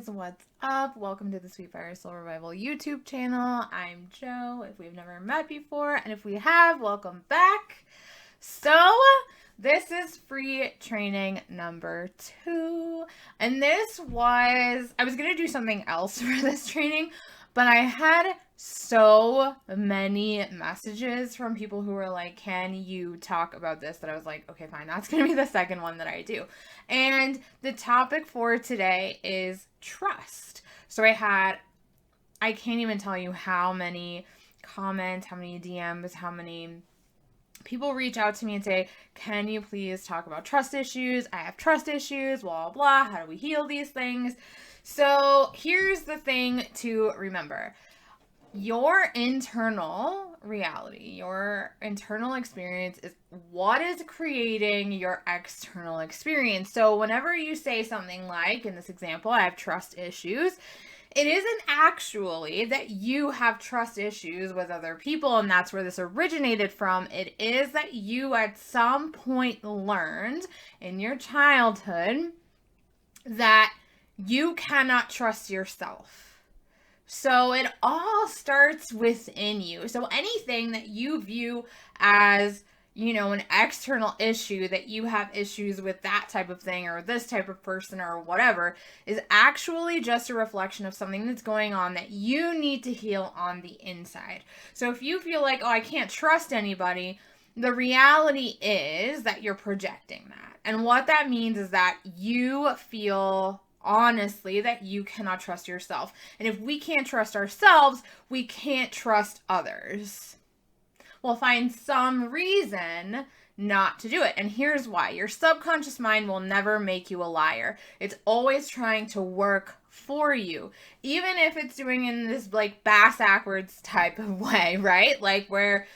girls, what's up? Welcome to the Sweet Fire Soul Revival YouTube channel. I'm Jo, if we've never met before, and if we have, welcome back. So, this is free training number 2, and I was going to do something else for this training, but I had so many messages from people who were like, can you talk about this? That I was like, okay, fine, that's going to be the second one that I do. And the topic for today is trust. So I can't even tell you how many comments, how many DMs, how many people reach out to me and say, can you please talk about trust issues? I have trust issues, blah, blah, how do we heal these things? So here's the thing to remember. Your internal reality, your internal experience is what is creating your external experience. So whenever you say something like, in this example, I have trust issues, it isn't actually that you have trust issues with other people and that's where this originated from. It is that you at some point learned in your childhood that you cannot trust yourself. So it all starts within you. So anything that you view as, an external issue, that you have issues with that type of thing or this type of person or whatever, is actually just a reflection of something that's going on that you need to heal on the inside. So if you feel like, I can't trust anybody, the reality is that you're projecting that. And what that means is that you feel honestly that you cannot trust yourself. And if we can't trust ourselves, we can't trust others. We'll find some reason not to do it. And here's why. Your subconscious mind will never make you a liar. It's always trying to work for you, even if it's doing in this like bass backwards type of way, right? Like where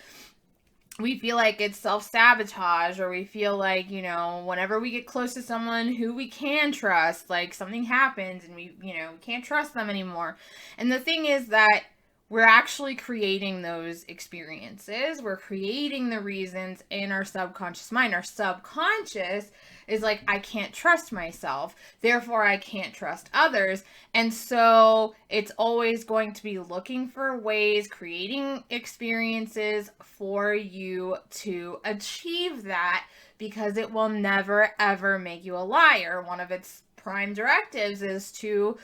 we feel like it's self-sabotage, or we feel like, whenever we get close to someone who we can trust, like something happens and we can't trust them anymore. And the thing is that we're actually creating those experiences. We're creating the reasons in our subconscious mind. Our subconscious is like, I can't trust myself, therefore I can't trust others. And so it's always going to be looking for ways, creating experiences for you to achieve that, because it will never ever make you a liar. One of its prime directives is to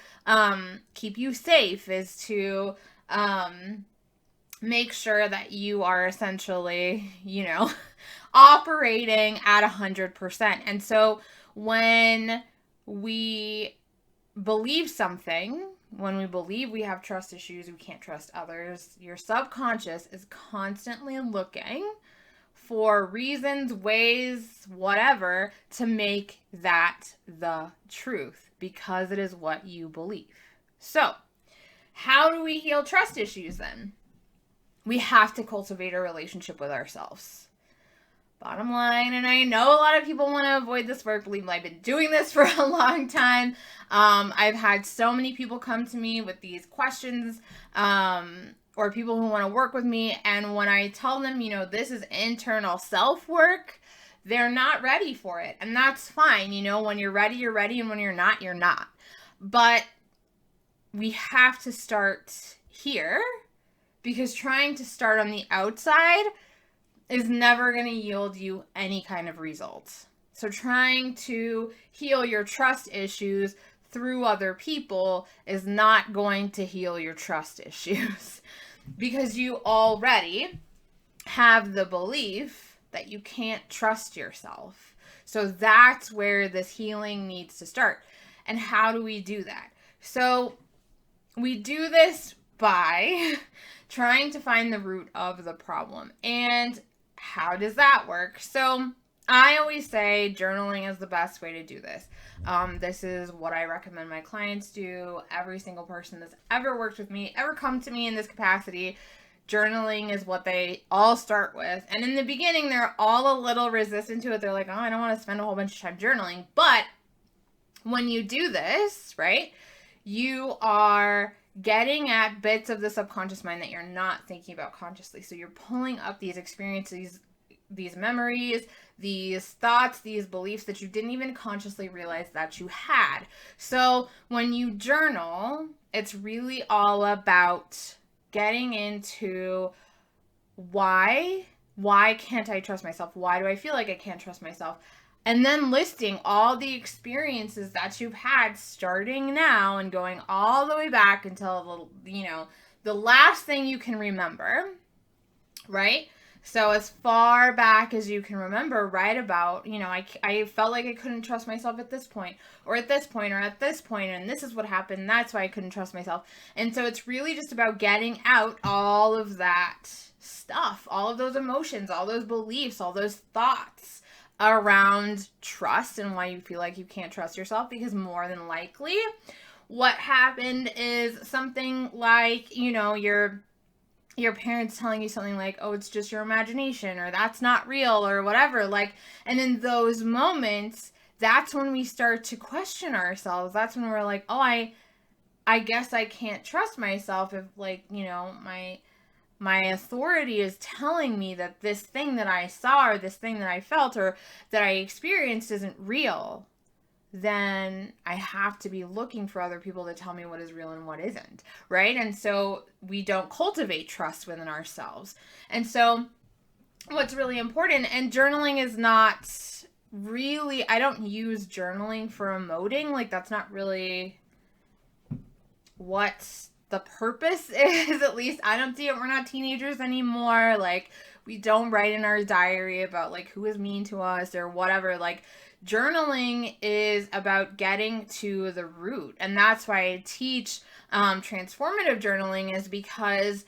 keep you safe, is to make sure that you are essentially, operating at 100%. And so when we believe something, when we believe we have trust issues, we can't trust others, your subconscious is constantly looking for reasons, ways, whatever, to make that the truth, because it is what you believe. So, how do we heal trust issues then? We have to cultivate a relationship with ourselves. Bottom line, and I know a lot of people want to avoid this work. Believe me, I've been doing this for a long time. I've had so many people come to me with these questions, or people who want to work with me. And when I tell them, this is internal self-work, they're not ready for it. And that's fine. When you're ready, you're ready. And when you're not, you're not. But we have to start here, because trying to start on the outside is never going to yield you any kind of results. So trying to heal your trust issues through other people is not going to heal your trust issues, because you already have the belief that you can't trust yourself. So that's where this healing needs to start. And how do we do that? So we do this by trying to find the root of the problem. And how does that work? So I always say journaling is the best way to do this. This is what I recommend my clients do. Every single person that's ever worked with me, ever come to me in this capacity, journaling is what they all start with. And in the beginning, they're all a little resistant to it. They're like, I don't want to spend a whole bunch of time journaling. But when you do this, right, you are getting at bits of the subconscious mind that you're not thinking about consciously. So you're pulling up these experiences, these memories, these thoughts, these beliefs that you didn't even consciously realize that you had. So when you journal, it's really all about getting into why can't I trust myself? Why do I feel like I can't trust myself? And then listing all the experiences that you've had starting now and going all the way back until the last thing you can remember, right? So as far back as you can remember, right about, I felt like I couldn't trust myself at this point, or at this point, or at this point, and this is what happened. That's why I couldn't trust myself. And so it's really just about getting out all of that stuff, all of those emotions, all those beliefs, all those thoughts around trust and why you feel like you can't trust yourself, because more than likely what happened is something like, your parents telling you something like, oh, it's just your imagination, or that's not real, or whatever. Like, and in those moments, that's when we start to question ourselves. That's when we're like, oh, I guess I can't trust myself if, like, my authority is telling me that this thing that I saw, or this thing that I felt, or that I experienced isn't real. Then I have to be looking for other people to tell me what is real and what isn't, right? And so we don't cultivate trust within ourselves. And so what's really important, and journaling is not really, I don't use journaling for emoting. Like, that's not really what the purpose is. At least I don't see it. We're not teenagers anymore. Like, we don't write in our diary about, like, who is mean to us or whatever. Like, journaling is about getting to the root. And that's why I teach transformative journaling, is because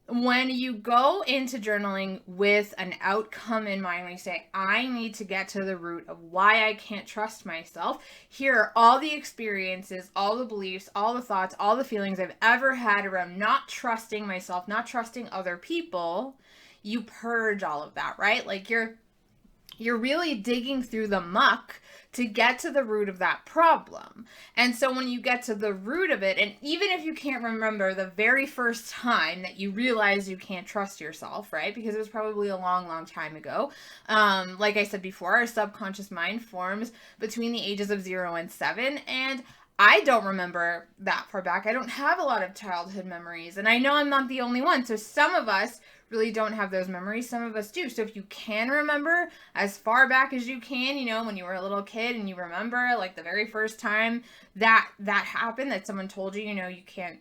when you go into journaling with an outcome in mind, when you say, I need to get to the root of why I can't trust myself, here are all the experiences, all the beliefs, all the thoughts, all the feelings I've ever had around not trusting myself, not trusting other people, you purge all of that, right? Like, you're really digging through the muck to get to the root of that problem. And so when you get to the root of it, and even if you can't remember the very first time that you realize you can't trust yourself, right? Because it was probably a long, long time ago. Like I said before, our subconscious mind forms between the ages of 0 and 7. And I don't remember that far back. I don't have a lot of childhood memories. And I know I'm not the only one. So some of us really don't have those memories. Some of us do. So if you can remember as far back as you can, when you were a little kid and you remember, like, the very first time that happened, that someone told you, you can't,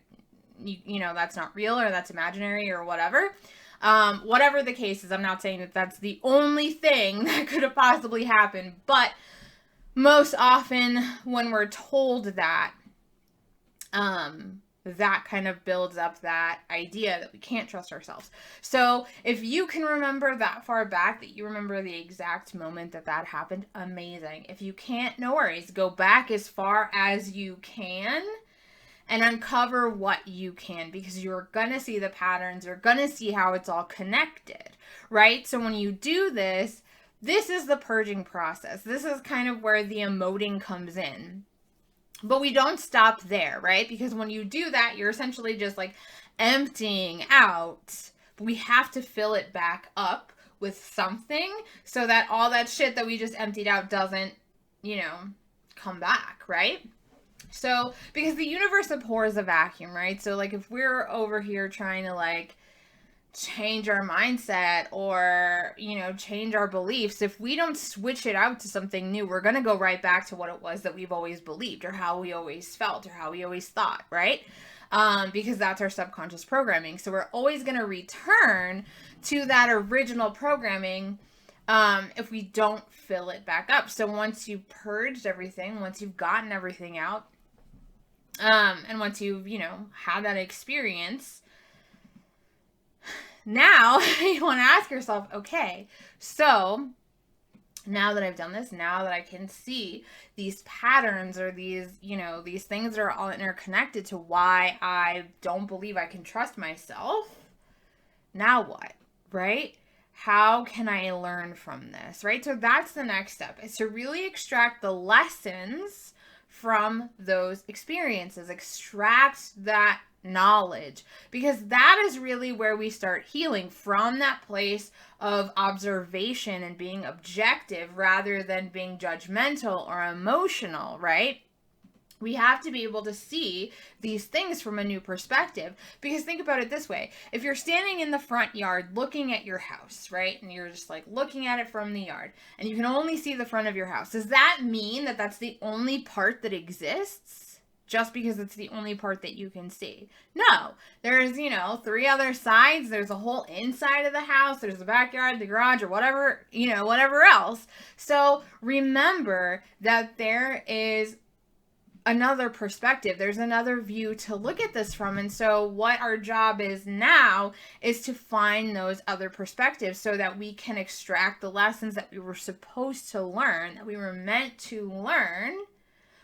that's not real, or that's imaginary, or whatever. Whatever the case is, I'm not saying that that's the only thing that could have possibly happened, but most often when we're told that, that kind of builds up that idea that we can't trust ourselves. So if you can remember that far back, that you remember the exact moment that happened, amazing. If you can't, no worries. Go back as far as you can and uncover what you can, because you're going to see the patterns. You're going to see how it's all connected, right? So when you do this is the purging process. This is kind of where the emoting comes in. But we don't stop there, right? Because when you do that, you're essentially just, like, emptying out. But we have to fill it back up with something so that all that shit that we just emptied out doesn't, come back, right? So, because the universe abhors a vacuum, right? So, like, if we're over here trying to, like, change our mindset or, change our beliefs, if we don't switch it out to something new, we're going to go right back to what it was that we've always believed, or how we always felt, or how we always thought, right? Because that's our subconscious programming. So we're always going to return to that original programming if we don't fill it back up. So once you've purged everything, once you've gotten everything out, and once you've, had that experience, now you want to ask yourself, okay, so now that I've done this, now that I can see these patterns, or these, these things that are all interconnected to why I don't believe I can trust myself, now what, right? How can I learn from this, right? So that's the next step, is to really extract the lessons from those experiences. Extract that knowledge, because that is really where we start healing, from that place of observation and being objective rather than being judgmental or emotional, right? We have to be able to see these things from a new perspective. Because think about it this way. If you're standing in the front yard looking at your house, right? And you're just like looking at it from the yard and you can only see the front of your house. Does that mean that that's the only part that exists? Just because it's the only part that you can see? No. There's, 3 other sides. There's a whole inside of the house. There's the backyard, the garage, or whatever, whatever else. So remember that there is another perspective. There's another view to look at this from. And so what our job is now is to find those other perspectives so that we can extract the lessons that we were supposed to learn, that we were meant to learn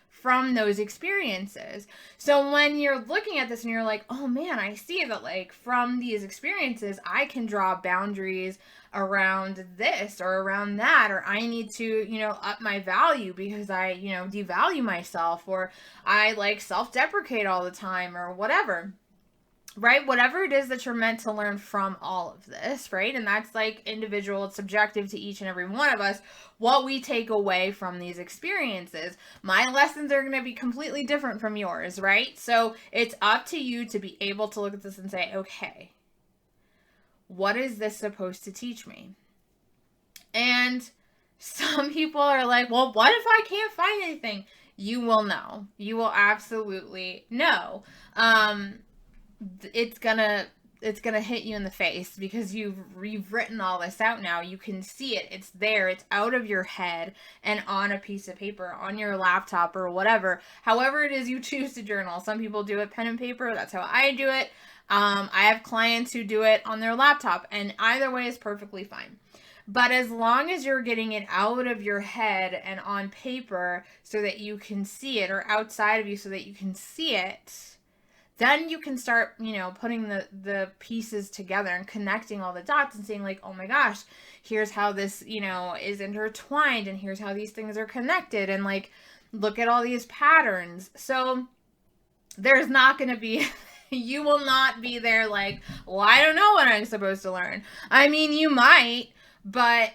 from those experiences. So when you're looking at this and you're like, oh man, I see that like from these experiences, I can draw boundaries around this or around that, or I need to, up my value because I, devalue myself, or I like self-deprecate all the time, or whatever. Right? Whatever it is that you're meant to learn from all of this, right? And that's like individual, it's subjective to each and every one of us, what we take away from these experiences. My lessons are going to be completely different from yours, right? So it's up to you to be able to look at this and say, okay, what is this supposed to teach me? And some people are like, well, what if I can't find anything? You will know. You will absolutely know. It's gonna hit you in the face because you've written all this out now. You can see it. It's there. It's out of your head and on a piece of paper, on your laptop or whatever. However it is you choose to journal. Some people do it pen and paper. That's how I do it. I have clients who do it on their laptop, and either way is perfectly fine. But as long as you're getting it out of your head and on paper so that you can see it, or outside of you so that you can see it, then you can start, putting the pieces together and connecting all the dots and saying like, oh my gosh, here's how this, is intertwined, and here's how these things are connected, and like, look at all these patterns. So there's not going to be, you will not be there like, well, I don't know what I'm supposed to learn. I mean, you might, but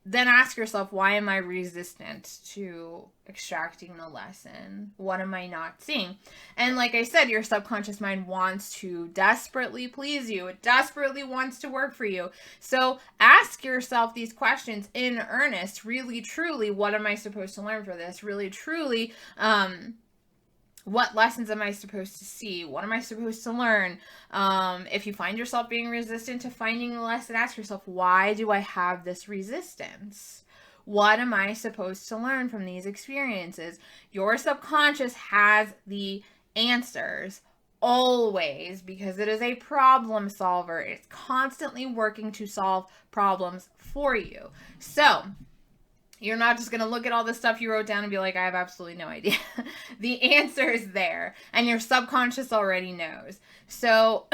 then ask yourself, why am I resistant to extracting the lesson? What am I not seeing? And like I said, your subconscious mind wants to desperately please you. It desperately wants to work for you. So ask yourself these questions in earnest. Really, truly, what am I supposed to learn for this? Really, truly, what lessons am I supposed to see? What am I supposed to learn? If you find yourself being resistant to finding the lesson, ask yourself, why do I have this resistance? What am I supposed to learn from these experiences? Your subconscious has the answers always, because it is a problem solver. It's constantly working to solve problems for you. So you're not just going to look at all the stuff you wrote down and be like, I have absolutely no idea. The answer is there, and your subconscious already knows. So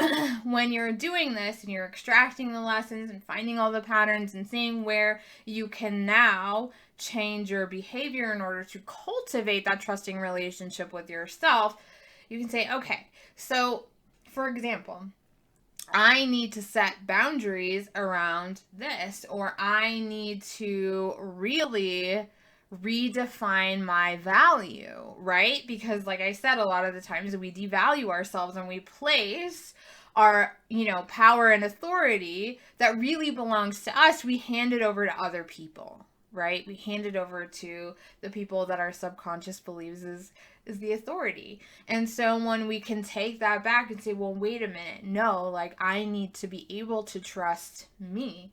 when you're doing this and you're extracting the lessons and finding all the patterns and seeing where you can now change your behavior in order to cultivate that trusting relationship with yourself, you can say, okay, so for example, I need to set boundaries around this, or I need to really redefine my value, right? Because like I said, a lot of the times we devalue ourselves and we place our, power and authority that really belongs to us. We hand it over to other people, right? We hand it over to the people that our subconscious believes is the authority. And so when we can take that back and say, well, wait a minute, no, like I need to be able to trust me.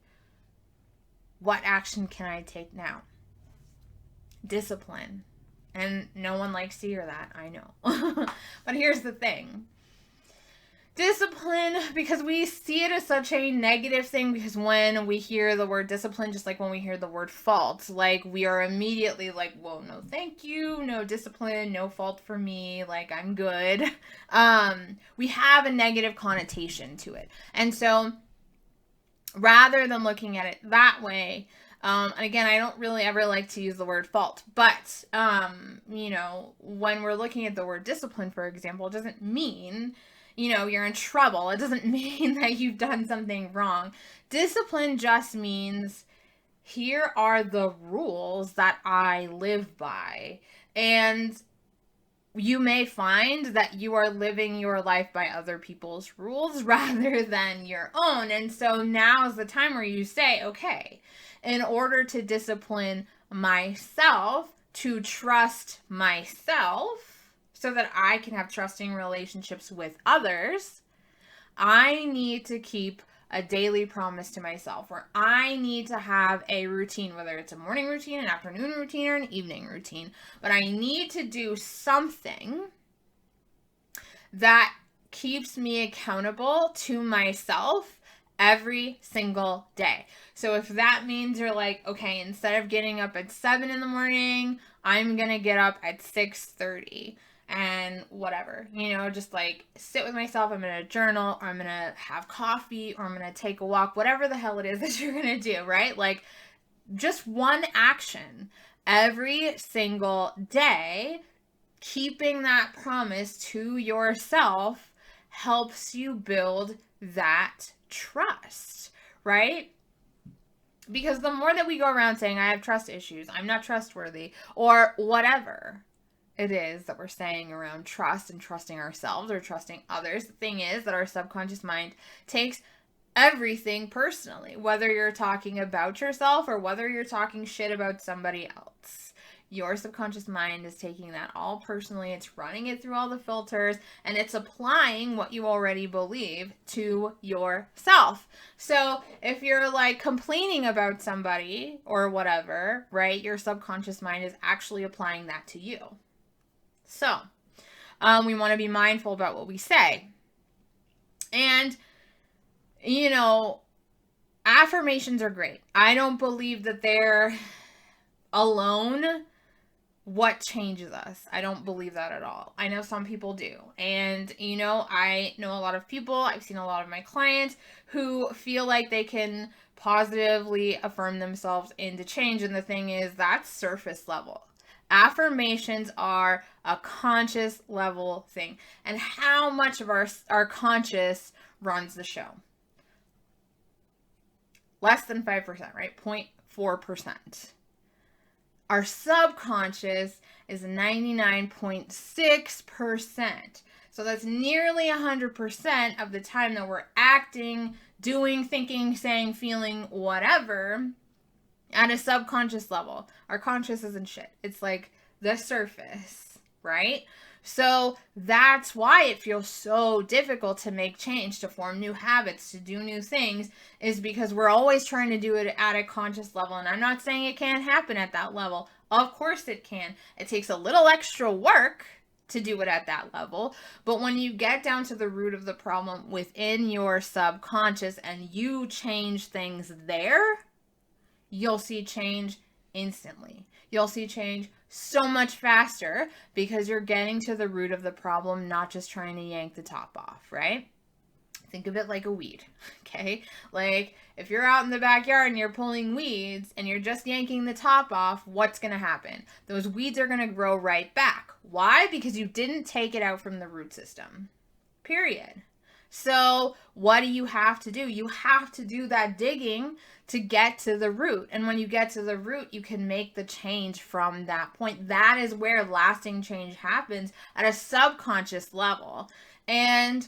What action can I take now? Discipline. And no one likes to hear that, I know. But here's the thing. Discipline, because we see it as such a negative thing, because when we hear the word discipline, just like when we hear the word fault, like we are immediately like, well, no thank you, no discipline, no fault for me, like I'm good. We have a negative connotation to it. And so rather than looking at it that way, And again, I don't really ever like to use the word fault, but, when we're looking at the word discipline, for example, it doesn't mean, you're in trouble. It doesn't mean that you've done something wrong. Discipline just means here are the rules that I live by. And you may find that you are living your life by other people's rules rather than your own. And so now is the time where you say, okay, in order to discipline myself, to trust myself so that I can have trusting relationships with others, I need to keep a daily promise to myself, where I need to have a routine, whether it's a morning routine, an afternoon routine, or an evening routine. But I need to do something that keeps me accountable to myself every single day. So if that means you're like, okay, instead of getting up at 7 in the morning, I'm going to get up at 6:30 and whatever, just like sit with myself. I'm going to journal, or I'm going to have coffee, or I'm going to take a walk, whatever the hell it is that you're going to do, right? Like just one action every single day, keeping that promise to yourself helps you build that trust, right? Because the more that we go around saying, I have trust issues, I'm not trustworthy, or whatever it is that we're saying around trust and trusting ourselves or trusting others, the thing is that our subconscious mind takes everything personally, whether you're talking about yourself or whether you're talking shit about somebody else. Your subconscious mind is taking that all personally. It's running it through all the filters, and it's applying what you already believe to yourself. So if you're like complaining about somebody or whatever, right, your subconscious mind is actually applying that to you. So we want to be mindful about what we say. And, affirmations are great. I don't believe that they're alone what changes us. I don't believe that at all. I know some people do. And, I know a lot of people, I've seen a lot of my clients who feel like they can positively affirm themselves into change. And the thing is, that's surface level. Affirmations are a conscious level thing. And how much of our conscious runs the show? Less than 5%, right? 0.4%. Our subconscious is 99.6%. So that's nearly 100% of the time that we're acting, doing, thinking, saying, feeling, whatever, at a subconscious level. Our conscious isn't shit. It's like the surface, right? So that's why it feels so difficult to make change, to form new habits, to do new things, is because we're always trying to do it at a conscious level. And I'm not saying it can't happen at that level. Of course it can. It takes a little extra work to do it at that level. But when you get down to the root of the problem within your subconscious and you change things there, you'll see change instantly. You'll see change so much faster because you're getting to the root of the problem, not just trying to yank the top off, right? Think of it like a weed, okay? Like if you're out in the backyard and you're pulling weeds and you're just yanking the top off, what's going to happen? Those weeds are going to grow right back. Why? Because you didn't take it out from the root system. Period. So what do you have to do? You have to do that digging to get to the root. And when you get to the root, you can make the change from that point. That is where lasting change happens at a subconscious level. And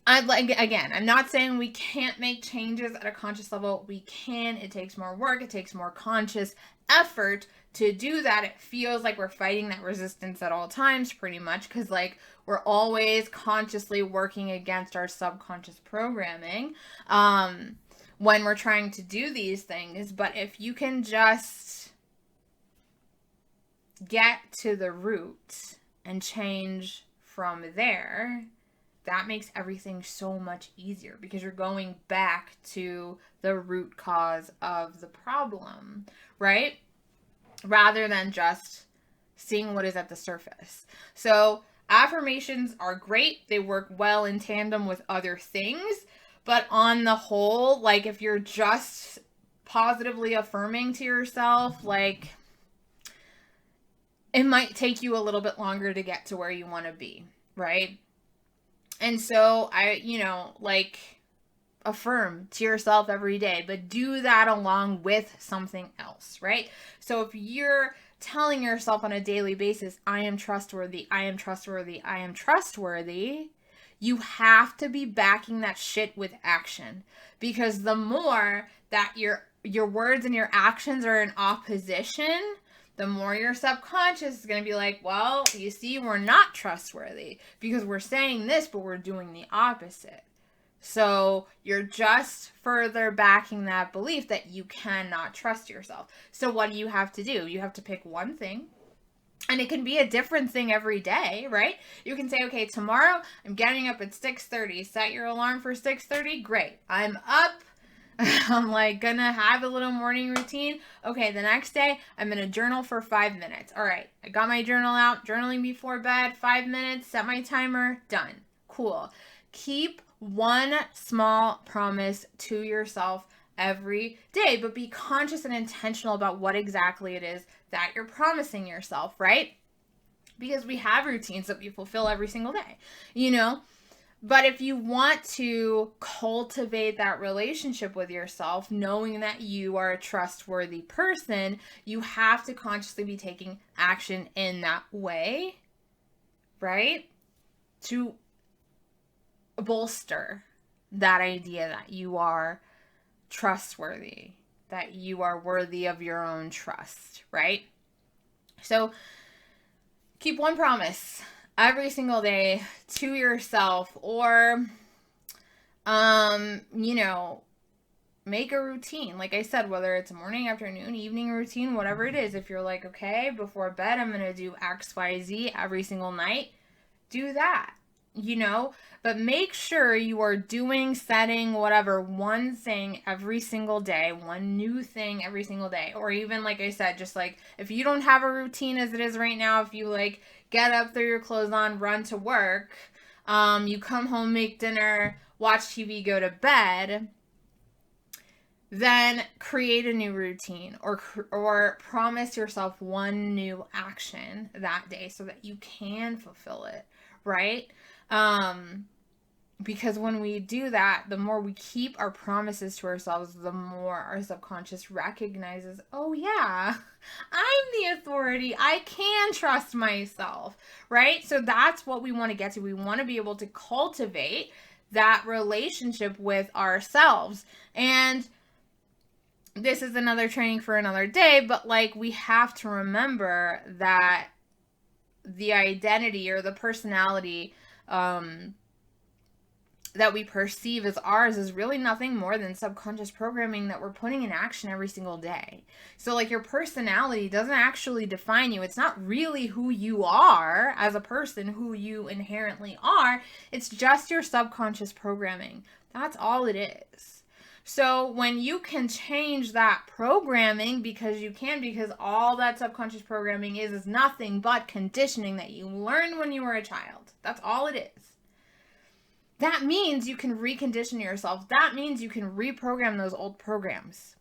I'm not saying we can't make changes at a conscious level. We can. It takes more work. It takes more conscious effort to do that. It feels like we're fighting that resistance at all times, pretty much, because like we're always consciously working against our subconscious programming when we're trying to do these things. But if you can just get to the root and change from there, that makes everything so much easier because you're going back to the root cause of the problem, right? Rather than just seeing what is at the surface. So affirmations are great. They work well in tandem with other things. But on the whole, like if you're just positively affirming to yourself, like, it might take you a little bit longer to get to where you want to be, right? And so like, affirm to yourself every day, but do that along with something else, right? So if you're telling yourself on a daily basis, I am trustworthy, I am trustworthy, I am trustworthy, you have to be backing that shit with action. Because the more that your words and your actions are in opposition, the more your subconscious is going to be like, well, you see, we're not trustworthy because we're saying this, but we're doing the opposite. So you're just further backing that belief that you cannot trust yourself. So what do you have to do? You have to pick one thing. And it can be a different thing every day, right? You can say, okay, tomorrow I'm getting up at 6:30. Set your alarm for 6:30. Great. I'm up. I'm like gonna have a little morning routine. Okay, the next day I'm gonna journal for 5 minutes. All right, I got my journal out, journaling before bed, 5 minutes, set my timer, done. Cool. Keep one small promise to yourself every day, but be conscious and intentional about what exactly it is that you're promising yourself, right? Because we have routines that we fulfill every single day, But if you want to cultivate that relationship with yourself, knowing that you are a trustworthy person, you have to consciously be taking action in that way, right? To bolster that idea that you are trustworthy, that you are worthy of your own trust, right? So keep one promise every single day to yourself, or make a routine. Like I said, whether it's a morning, afternoon, evening routine, whatever it is. If you're like, okay, before bed I'm gonna do XYZ every single night, do that. But make sure you are doing, setting, whatever, one thing every single day, one new thing every single day. Or even, like I said, just like, if you don't have a routine as it is right now, if you like get up, throw your clothes on, run to work, you come home, make dinner, watch TV, go to bed, then create a new routine, or promise yourself one new action that day so that you can fulfill it, right? Because when we do that, the more we keep our promises to ourselves, the more our subconscious recognizes, oh yeah, I'm the authority. I can trust myself, right? So that's what we want to get to. We want to be able to cultivate that relationship with ourselves. And this is another training for another day, but like, we have to remember that the identity or the personality that we perceive as ours is really nothing more than subconscious programming that we're putting in action every single day. So like, your personality doesn't actually define you. It's not really who you are as a person, who you inherently are. It's just your subconscious programming. That's all it is. So when you can change that programming, because all that subconscious programming is nothing but conditioning that you learned when you were a child. That's all it is. That means you can recondition yourself. That means you can reprogram those old programs.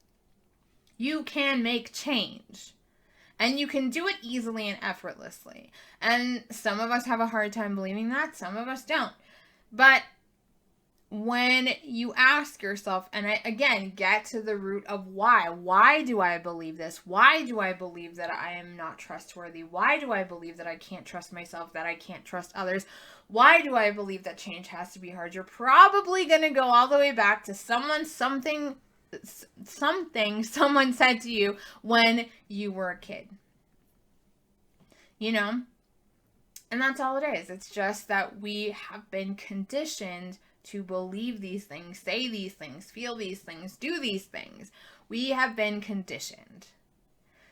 You can make change. And you can do it easily and effortlessly. And some of us have a hard time believing that. Some of us don't. But when you ask yourself, and again, get to the root of why. Why do I believe this? Why do I believe that I am not trustworthy? Why do I believe that I can't trust myself, that I can't trust others? Why do I believe that change has to be hard? You're probably going to go all the way back to something someone said to you when you were a kid. And that's all it is. It's just that we have been conditioned to believe these things, say these things, feel these things, do these things. We have been conditioned.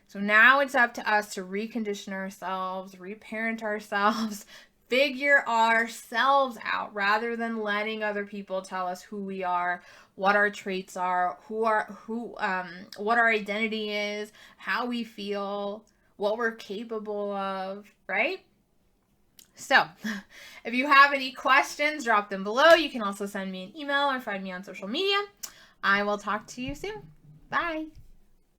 So now it's up to us to recondition ourselves, reparent ourselves, figure ourselves out, rather than letting other people tell us who we are, what our traits are, what our identity is, how we feel, what we're capable of, right? So, if you have any questions, drop them below. You can also send me an email or find me on social media. I will talk to you soon. Bye.